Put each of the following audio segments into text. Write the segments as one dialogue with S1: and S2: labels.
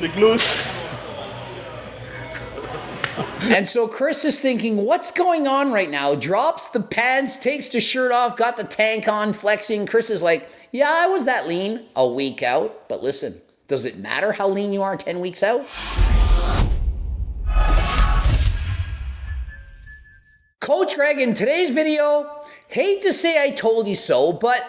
S1: The glutes.
S2: And so Chris is thinking, what's going on right now? Drops the pants, takes the shirt off, got the tank on, flexing. Chris is like, yeah, I was that lean a week out. But listen, does it matter how lean you are 10 weeks out? Coach Greg, in today's video, hate to say I told you so, but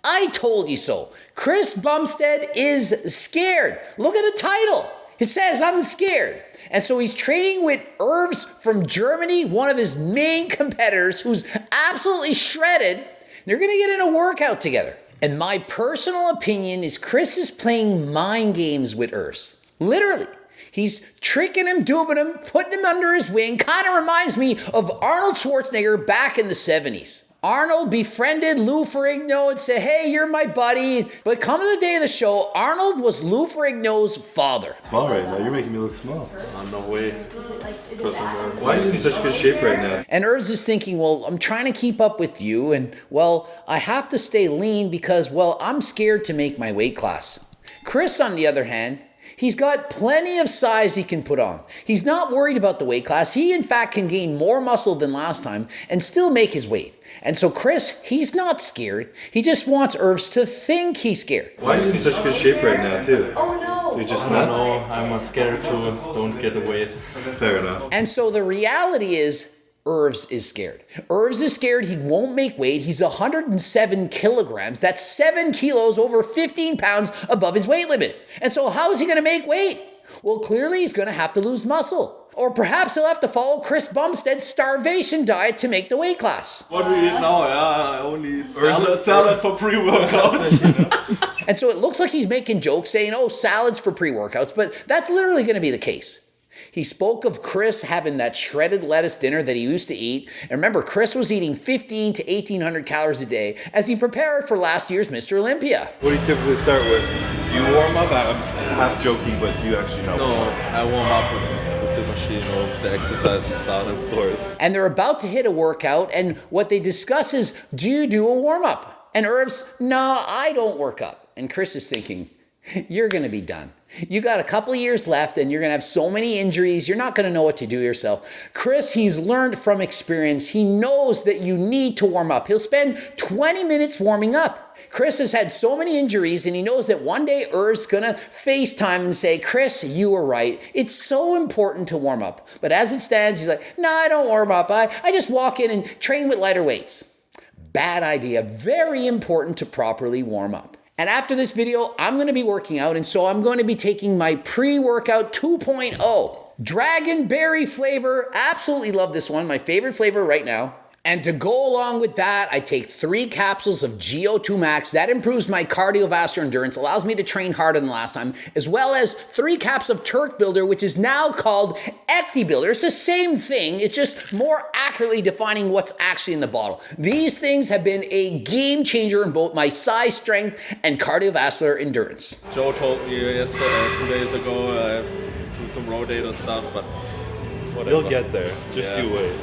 S2: I told you so. Chris Bumstead is scared. Look at the title. It says, I'm scared. And so he's training with Irvs from Germany, one of his main competitors who's absolutely shredded. They're going to get in a workout together. And my personal opinion is Chris is playing mind games with Irvs. Literally. He's tricking him, duping him, putting him under his wing. Kind of reminds me of Arnold Schwarzenegger back in the 70s. Arnold befriended Lou Ferrigno and said, hey, you're my buddy. But come to the day of the show, Arnold was Lou Ferrigno's father.
S1: Small right now, you're making me look small.
S3: No way.
S1: Why are you in such good shape right now?
S2: And Irvs is thinking, well, I'm trying to keep up with you. And, well, I have to stay lean because, well, I'm scared to make my weight class. Chris, on the other hand, he's got plenty of size he can put on. He's not worried about the weight class. He, in fact, can gain more muscle than last time and still make his weight. And so Chris, he's not scared. He just wants Irvs to think he's scared.
S1: Why are you in such good shape right now, too?
S4: Oh no!
S1: You're just nuts?
S3: No, I'm scared to don't get the weight.
S1: Fair enough.
S2: And so the reality is, Irvs is scared. Irvs is scared he won't make weight. He's 107 kilograms. That's 7 kilos over 15 pounds above his weight limit. And so how is he going to make weight? Well, clearly he's going to have to lose muscle. Or perhaps he'll have to follow Chris Bumstead's starvation diet to make the weight class.
S3: What do we eat now? I only eat salad for pre-workouts.
S2: And so it looks like he's making jokes saying, oh, salads for pre-workouts, but that's literally going to be the case. He spoke of Chris having that shredded lettuce dinner that he used to eat. And remember, Chris was eating 1,500 to 1,800 calories a day as he prepared for last year's Mr. Olympia.
S1: What do you typically start with? Do you warm up? I'm half joking, but do you actually know?
S3: No, I warm up with the machine or with the exercise and start, of course.
S2: And they're about to hit a workout, and what they discuss is, do you do a warm-up? And Irvs, no, I don't work up. And Chris is thinking, you're going to be done. You got a couple of years left and you're going to have so many injuries. You're not going to know what to do yourself. Chris, he's learned from experience. He knows that you need to warm up. He'll spend 20 minutes warming up. Chris has had so many injuries and he knows that one day Irv's going to FaceTime and say, Chris, you were right. It's so important to warm up. But as it stands, he's like, no, I don't warm up. I just walk in and train with lighter weights. Bad idea. Very important to properly warm up. And after this video, I'm going to be working out, and so I'm going to be taking my pre-workout 2.0. Dragon berry flavor. Absolutely love this one. My favorite flavor right now. And to go along with that, I take 3 capsules of GO2 Max. That improves my cardiovascular endurance, allows me to train harder than last time, as well as 3 caps of Turk Builder, which is now called Ecti Builder. It's the same thing. It's just more accurately defining what's actually in the bottle. These things have been a game changer in both my size, strength, and cardiovascular endurance.
S3: Joe told me yesterday, 2 days ago, I have to do some rotator stuff, but whatever.
S1: You'll get there. Just you wait.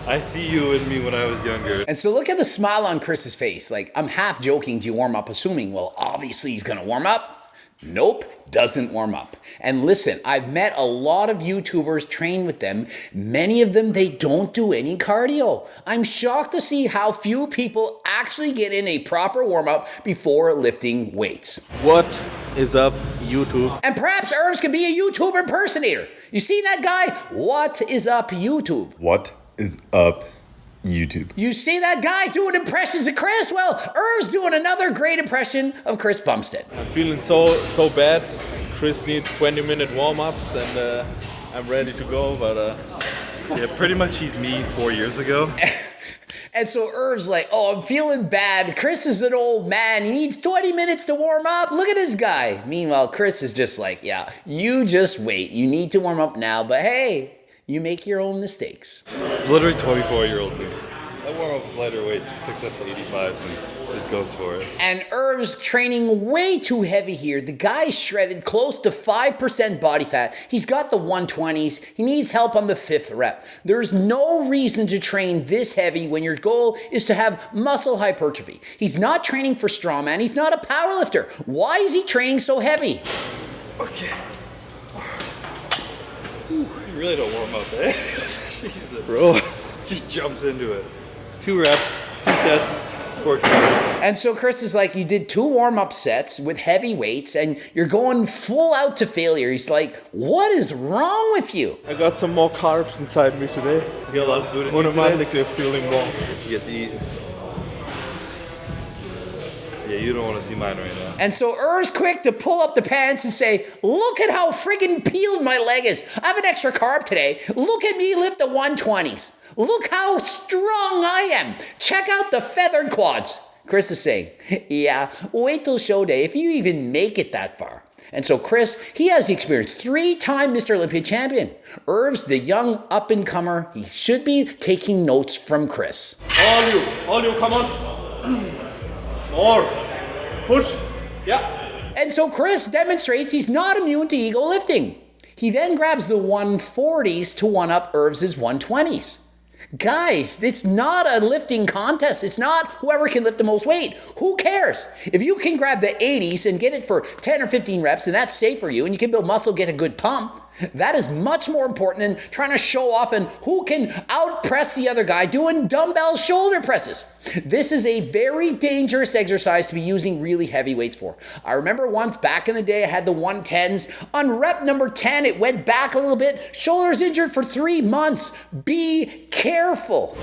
S1: I see you and me when I was younger.
S2: And so look at the smile on Chris's face. Like, I'm half joking, do you warm up? Assuming, well, obviously he's gonna warm up. Nope, doesn't warm up. And listen, I've met a lot of YouTubers, train with them. Many of them, they don't do any cardio. I'm shocked to see how few people actually get in a proper warm up before lifting weights.
S3: What is up, YouTube?
S2: And perhaps Irvs can be a YouTube impersonator. You see that guy? What is up, YouTube?
S5: What is up, YouTube?
S2: You see that guy doing impressions of Chris? Well, Irv's doing another great impression of Chris Bumstead.
S3: I'm feeling so bad. Chris needs 20-minute warm-ups and I'm ready to go, but
S1: Yeah, pretty much he's me 4 years ago.
S2: And so Irv's like, oh, I'm feeling bad. Chris is an old man. He needs 20 minutes to warm up. Look at this guy. Meanwhile, Chris is just like, yeah, you just wait. You need to warm up now, but hey, you make your own mistakes.
S1: Literally 24-year-old me. I warm up with lighter weight, picks up 85 and just goes for it.
S2: And Irv's training way too heavy here. The guy's shredded close to 5% body fat. He's got the 120s. He needs help on the 5th rep. There's no reason to train this heavy when your goal is to have muscle hypertrophy. He's not training for strongman. He's not a powerlifter. Why is he training so heavy?
S1: Okay. You really don't warm up, eh? Jesus.
S3: Bro.
S1: Just jumps into it. 2 reps, 2 sets, working out.
S2: And so Chris is like, you did 2 warm-up sets with heavy weights and you're going full out to failure. He's like, what is wrong with you?
S3: I got some more carbs inside me today.
S1: You got a lot of food in you today?
S3: Automatically feeling more.
S1: You get to eat. Yeah, you don't want to see mine right now.
S2: And so Irv's quick to pull up the pants and say, look at how friggin' peeled my leg is. I have an extra carb today. Look at me lift the 120s. Look how strong I am. Check out the feathered quads. Chris is saying, yeah, wait till show day if you even make it that far. And so Chris, he has the experience. 3-time Mr. Olympia champion. Irv's the young up-and-comer. He should be taking notes from Chris.
S3: All you, come on. More. Push. Yeah.
S2: And so Chris demonstrates he's not immune to ego lifting. He then grabs the 140s to one-up Irv's 120s. Guys, it's not a lifting contest. It's not whoever can lift the most weight. Who cares? If you can grab the 80s and get it for 10 or 15 reps, and that's safe for you, and you can build muscle, get a good pump, that is much more important than trying to show off and who can out-press the other guy doing dumbbell shoulder presses. This is a very dangerous exercise to be using really heavy weights for. I remember once back in the day, I had the 110s. On rep number 10, it went back a little bit. Shoulders injured for 3 months. Be careful.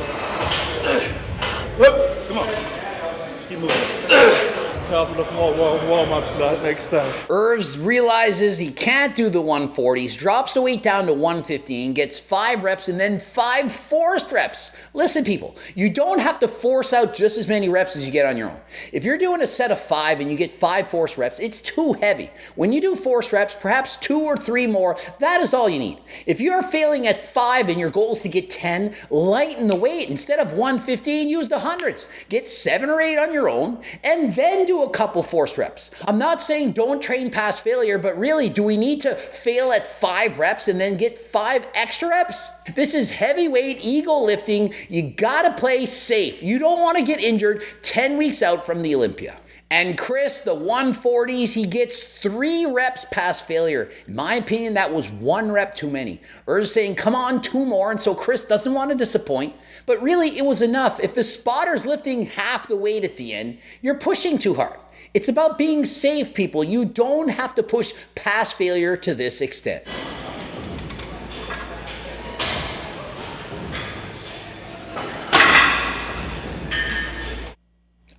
S1: Come on. Just keep moving.
S3: Couple of more warm-ups next time.
S2: Irvs realizes he can't do the 140s, drops the weight down to 115, gets 5 reps and then 5 forced reps. Listen, people, you don't have to force out just as many reps as you get on your own. If you're doing a set of 5 and you get 5 forced reps, it's too heavy. When you do forced reps, perhaps 2 or 3 more, that is all you need. If you're failing at 5 and your goal is to get 10, lighten the weight. Instead of 115, use the hundreds. Get 7 or 8 on your own and then do a couple forced reps. I'm not saying don't train past failure, but really, do we need to fail at 5 reps and then get 5 extra reps? This is heavyweight ego lifting. You gotta play safe. You don't want to get injured 10 weeks out from the Olympia. And Chris, the 140s, he gets 3 reps past failure. In my opinion, that was 1 rep too many. Irv's saying, come on, 2 more. And so Chris doesn't want to disappoint. But really, it was enough. If the spotter's lifting half the weight at the end, you're pushing too hard. It's about being safe, people. You don't have to push past failure to this extent.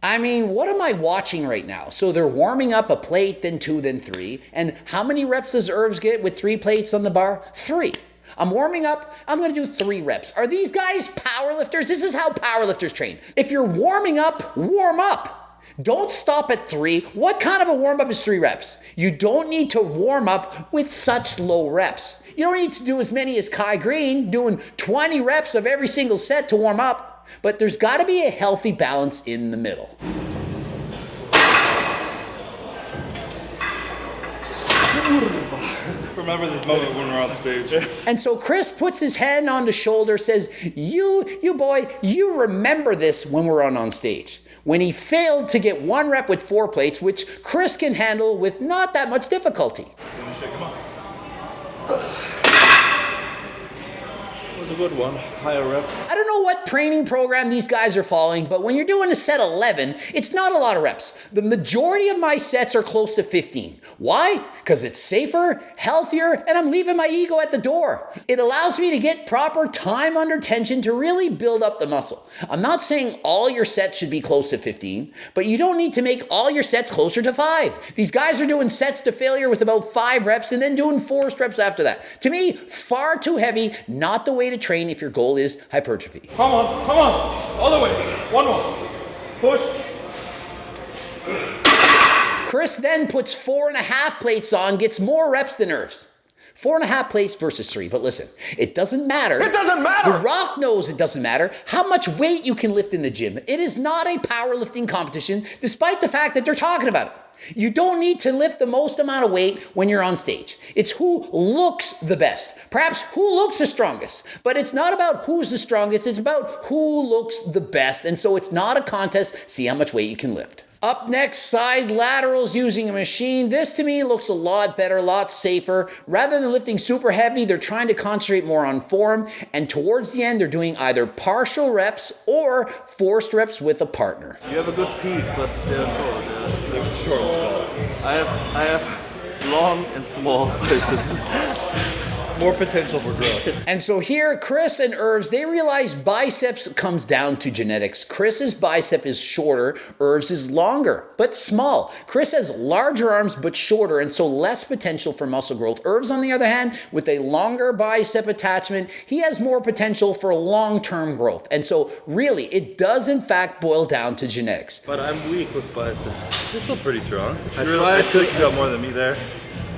S2: I mean, what am I watching right now? So they're warming up a plate, then 2, then 3. And how many reps does Irvs get with 3 plates on the bar? 3. I'm warming up, I'm gonna do 3 reps. Are these guys powerlifters? This is how powerlifters train. If you're warming up, warm up. Don't stop at 3. What kind of a warm up is 3 reps? You don't need to warm up with such low reps. You don't need to do as many as Kai Green, doing 20 reps of every single set to warm up. But there's gotta be a healthy balance in the middle.
S1: Remember this moment when we're on stage.
S2: And so Chris puts his hand on the shoulder, says, you boy, you remember this when we're on stage. When he failed to get 1 rep with 4 plates, which Chris can handle with not that much difficulty.
S1: Shake him up.
S3: It was a good one. Higher reps.
S2: I don't know what training program these guys are following, but when you're doing a set 11, it's not a lot of reps. The majority of my sets are close to 15. Why? Because it's safer, healthier, and I'm leaving my ego at the door. It allows me to get proper time under tension to really build up the muscle. I'm not saying all your sets should be close to 15, but you don't need to make all your sets closer to 5. These guys are doing sets to failure with about 5 reps and then doing 4 reps after that. To me, far too heavy, not the way to train if your goal is hypertrophy.
S3: Come on, all the way. 1 more. Push.
S2: Chris then puts 4.5 plates on, gets more reps than Irvs. 4.5 plates versus 3, but listen, it doesn't matter.
S5: It doesn't matter!
S2: The Rock knows it doesn't matter how much weight you can lift in the gym. It is not a powerlifting competition, despite the fact that they're talking about it. You don't need to lift the most amount of weight when you're on stage. It's who looks the best. Perhaps who looks the strongest. But it's not about who's the strongest. It's about who looks the best. And so it's not a contest. See how much weight you can lift. Up next, side laterals using a machine. This to me looks a lot better, a lot safer. Rather than lifting super heavy, they're trying to concentrate more on form. And towards the end, they're doing either partial reps or forced reps with a partner.
S3: You have a good peak, but they're short.
S1: They're short and small.
S3: I have long and small biceps.
S1: More potential for growth.
S2: And so here, Chris and Irv's, they realize biceps comes down to genetics. Chris's bicep is shorter, Irv's is longer, but small. Chris has larger arms, but shorter, and so less potential for muscle growth. Irv's, on the other hand, with a longer bicep attachment, he has more potential for long-term growth. And so really, it does in fact boil down to genetics.
S3: But I'm weak with biceps.
S1: You're still pretty strong. I
S3: tried
S1: feel like
S3: to-
S1: you got more than me there.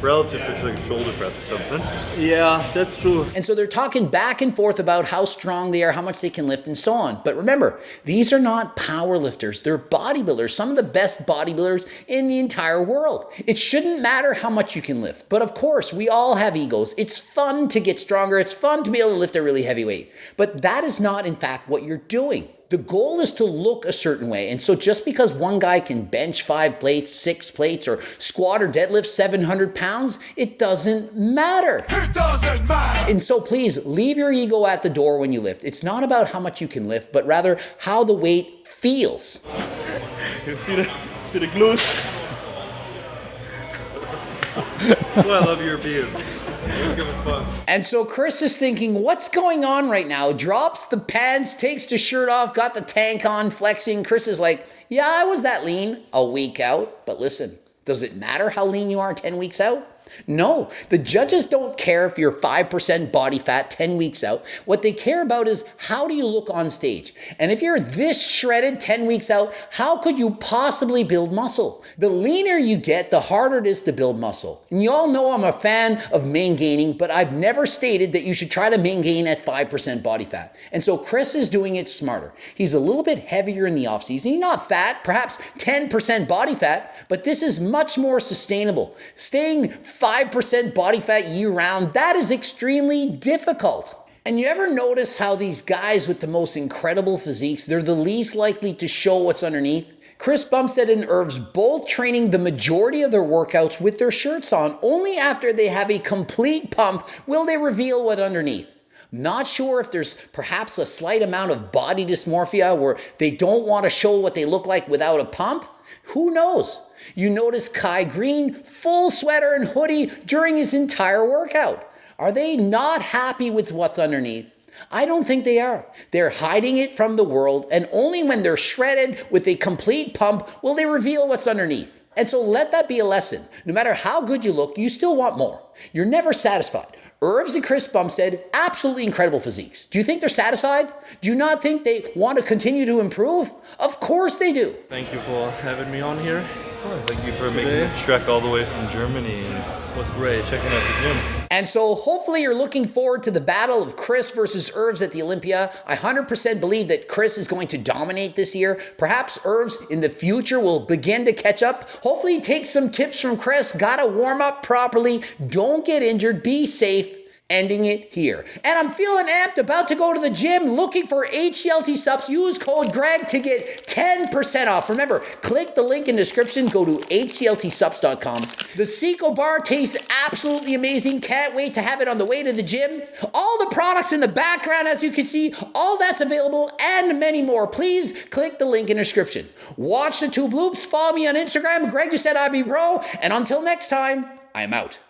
S1: Relative to like a shoulder press or something.
S3: Yeah, that's true.
S2: And so they're talking back and forth about how strong they are, how much they can lift, and so on. But remember, these are not power lifters. They're bodybuilders, some of the best bodybuilders in the entire world. It shouldn't matter how much you can lift. But of course, we all have egos. It's fun to get stronger. It's fun to be able to lift a really heavy weight. But that is not, in fact, what you're doing. The goal is to look a certain way. And so just because one guy can bench 5 plates, 6 plates, or squat or deadlift 700 pounds, it doesn't matter.
S4: It doesn't matter.
S2: And so please leave your ego at the door when you lift. It's not about how much you can lift, but rather how the weight feels.
S3: You see the glutes?
S1: Oh, I love your beard. You're giving fun.
S2: And so Chris is thinking, what's going on right now? Drops the pants, takes the shirt off, got the tank on, flexing. Chris is like, yeah, I was that lean a week out. But listen, does it matter how lean you are 10 weeks out? No, the judges don't care if you're 5% body fat 10 weeks out. What they care about is how do you look on stage? And if you're this shredded 10 weeks out, how could you possibly build muscle? The leaner you get, the harder it is to build muscle. And you all know I'm a fan of main gaining, but I've never stated that you should try to main gain at 5% body fat. And so Chris is doing it smarter. He's a little bit heavier in the off season. He's not fat, perhaps 10% body fat, but this is much more sustainable. Staying 5% body fat year-round, that is extremely difficult. And you ever notice how these guys with the most incredible physiques, they're the least likely to show what's underneath? Chris Bumstead and Irv's both training the majority of their workouts with their shirts on. Only after they have a complete pump will they reveal what underneath. Not sure if there's perhaps a slight amount of body dysmorphia where they don't want to show what they look like without a pump. Who knows? You notice Kai Green, full sweater and hoodie during his entire workout. Are they not happy with what's underneath? I don't think they are. They're hiding it from the world, and only when they're shredded with a complete pump will they reveal what's underneath. And so let that be a lesson. No matter how good you look, you still want more. You're never satisfied. Irv's and Chris Bumstead, absolutely incredible physiques. Do you think they're satisfied? Do you not think they want to continue to improve? Of course they do.
S3: Thank you for having me on here.
S1: Thank you for making the trek all the way from Germany and
S3: It was great.
S1: checking out the gym.
S2: And so hopefully you're looking forward to the battle of Chris versus Irv's at the Olympia. I 100% believe that Chris is going to dominate this year. Perhaps Irv's in the future will begin to catch up. Hopefully take some tips from Chris. Gotta warm up properly. Don't get injured. Be safe. Ending it here. And I'm feeling amped, about to go to the gym, looking for HCLT subs. Use code Greg to get 10% off. Remember, click the link in the description, go to hcltsubs.com. The Seco bar tastes absolutely amazing. Can't wait to have it on the way to the gym. All the products in the background, as you can see, all that's available and many more. Please click the link in the description. Watch the 2 bloops. Follow me on Instagram, Greg Doucette IB Pro. And until next time, I'm out.